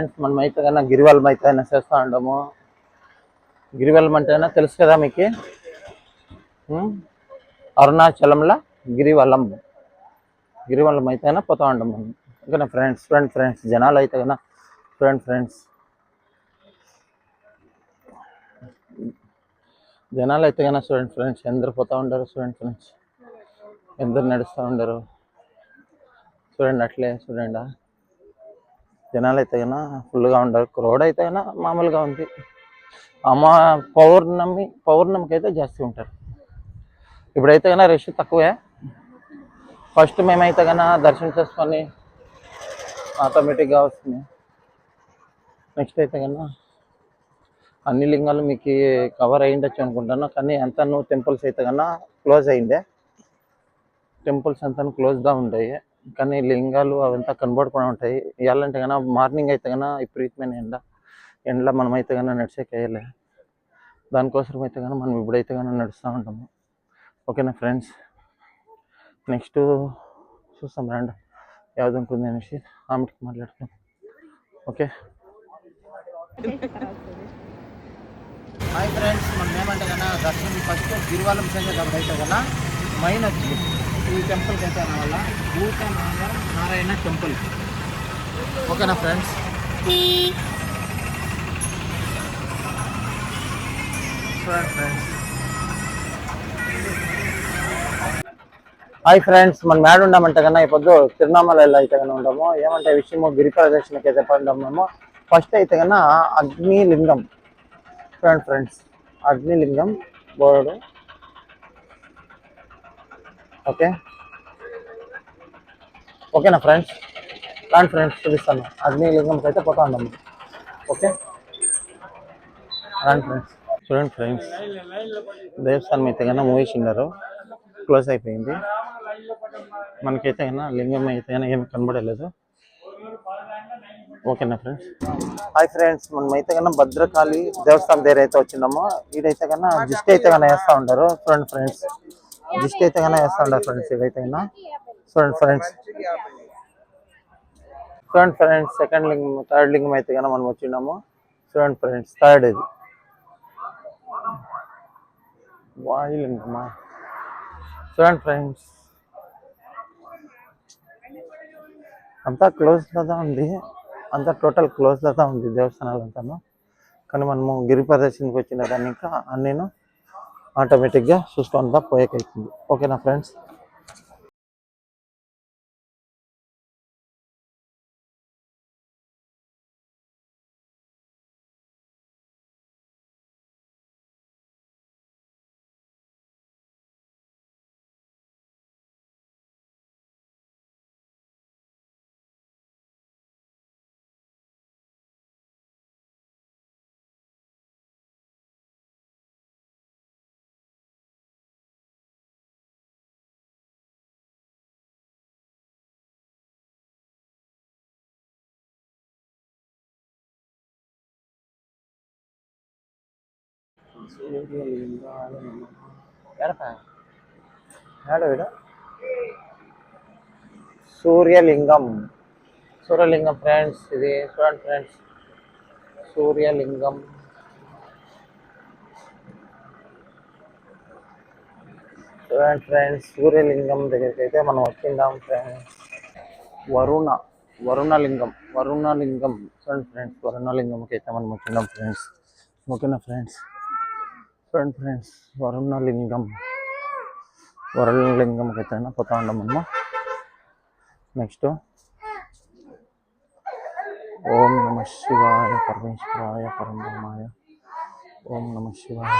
Friends మనమైతే కన్నా గిరివలం అయితే చేస్తూ ఉంటాము. గిరివలం అంటేనా తెలుసు కదా మీకు, అరుణాచలంలో గిరివలం గిరివలం అయితే పోతూ ఉంటాం మనం. ఓకేనా ఫ్రెండ్స్ జనాలు అయితే కన్నా జనాలు అయితే కన్నా ఫ్రెండ్స్ ఎందరు పోతూ ఉంటారు ఫ్రెండ్స్, ఎందరు నడుస్తూ ఉండరు చూడండి. అట్లే చూడండి, జనాలు అయితే కన్నా ఫుల్గా ఉండరు. రోడ్ అయితే కన్నా మామూలుగా ఉంది. పౌర్ణమికి అయితే జాస్తి ఉంటారు. ఇప్పుడైతే కన్నా రష్ తక్కువే. ఫస్ట్ మేమైతే కన్నా దర్శనం చేసుకొని ఆటోమేటిక్గా వస్తుంది. నెక్స్ట్ అయితే కన్నా అన్ని లింగాలు మీకు కవర్ అయ్యిండొచ్చు అనుకుంటాను. కానీ అంతాను టెంపుల్స్ అయితే కన్నా క్లోజ్ అయ్యిండే. టెంపుల్స్ అంతా క్లోజ్గా ఉంటాయి, కానీ లింగాలు అవంతా కనబడకుండా ఉంటాయి. ఇవ్వాలంటే కన్నా మార్నింగ్ అయితే కన్నా విపరీతమైన ఎండలో మనమైతే కన్నా నడిచేకేయలే. దానికోసం అయితే కన్నా మనం ఇప్పుడైతే కన్నా నడుస్తూ ఉంటాము. ఓకేనా ఫ్రెండ్స్, నెక్స్ట్ చూస్తాం రండి యాவது ఉంటుంది అనేసి ఆమెకి మాట్లాడుతాం. ఓకే హాయ్ ఫ్రెండ్స్, మనం ఏమంటే కన్నా దర్శనం ఫస్ట్ గిరివలం సంగతి అయితే కన్నా మైన్ వచ్చి ఈ టెంపుల్కి అయితే వల్ల భూత నారాయణ టెంపుల్. ఓకేనా ఫ్రెండ్స్, హాయ్ ఫ్రెండ్స్, మనం మేడ ఉన్నామంటే కన్నా ఈ పొద్దు తిరునామలలో అయితే కన్నా ఉంటాము. ఏమంటే విషయము గిరి ప్రదర్శనకి అయితే పడ్డాము మేము. ఫస్ట్ అయితే కన్నా అగ్నిలింగం ఫ్రెండ్స్, అగ్నిలింగం బోర్డు. ఓకేనా ఫ్రెండ్స్ చూపిస్తాను. అగ్నిలింగంకి అయితే పోతా ఉన్నాము. ఓకే ఫ్రెండ్స్, చూడండి ఫ్రెండ్స్, దేవస్థానం అయితే కన్నా మూవేసిన్నారు, క్లోజ్ అయిపోయింది. మనకైతే కన్నా లింగం అయితే కన్నా ఏమి కనబడలేదు. ఓకేనా ఫ్రెండ్స్. హాయ్ ఫ్రెండ్స్, మనమైతే కన్నా భద్రకాళి దేవస్థానం దగ్గర అయితే వచ్చినాము. వీడైతే కన్నా జిస్ట్ అయితే కన్నా వేస్తూ ఉంటారు ఫ్రెండ్స్, జిస్ట్ అయితే కన్నా వేస్తూ ఉంటారు ఫ్రెండ్స్. ఇదైతే కన్నా చూడండి ఫ్రెండ్స్, సెకండ్ లింగం థర్డ్ లింగం అయితే కన్నా మనం వచ్చినాము. చూడండి ఫ్రెండ్స్, థర్డ్ ఇది వాయులింగమా. చూడండి ఫ్రెండ్స్, అంతా క్లోజ్ లాగా ఉంది, అంతా టోటల్ క్లోజ్ లాగా ఉంది దేవస్థానాలు అంతాను. కానీ మనము గిరి ప్రదర్శనకి వచ్చిన దాన్ని ఇంకా అన్నీను ఆటోమేటిక్గా చూసుకోవడంగా పోయేకైతుంది. ఓకేనా ఫ్రెండ్స్. సూర్యలింగం ఫ్రెండ్స్, ఇది చూడండి ఫ్రెండ్స్, సూర్యలింగం. చూడండి ఫ్రెండ్స్, సూర్యలింగం దగ్గరికి అయితే మనం వచ్చిందాం ఫ్రెండ్స్. వరుణలింగం చూడండి ఫ్రెండ్స్, వరుణలింగంకి అయితే మనం వచ్చిందాం ఫ్రెండ్స్. ఓకేనా ఫ్రెండ్స్. చూడండి ఫ్రెండ్స్, వరుణలింగంకి అయితే పోతా ఉన్నాం మనము. నెక్స్ట్ ఓం నమ శివాయ పరమేశ్వరాయ పరబ్రహ్మాయ ఓం నమ శివాయ.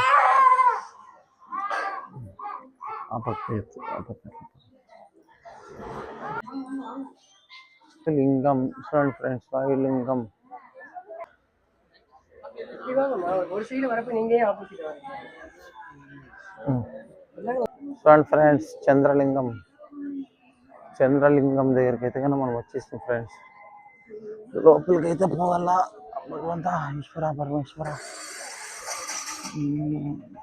లింగం చూడండి ఫ్రెండ్స్, వాయులింగం. చూడండి ఫ్రెండ్స్, చంద్రలింగం దగ్గరికి అయితే కన్నా మనం వచ్చేస్తాం ఫ్రెండ్స్. లోపలికి అయితే పోవాలా. భగవంత ఈశ్వర పరమేశ్వర.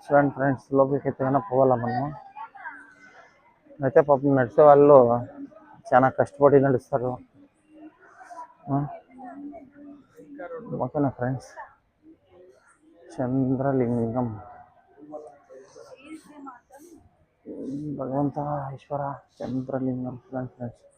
చూడండి ఫ్రెండ్స్, లోపలికి అయితే కన్నా పోవాలా మనము. అయితే పాపం నడిచే వాళ్ళు చాలా కష్టపడి నడుస్తారు. ఓకేనా ఫ్రెండ్స్, చంద్రలింగం భగవంత ఈశ్వర చంద్రలింగం ఫ్రెండ్స్.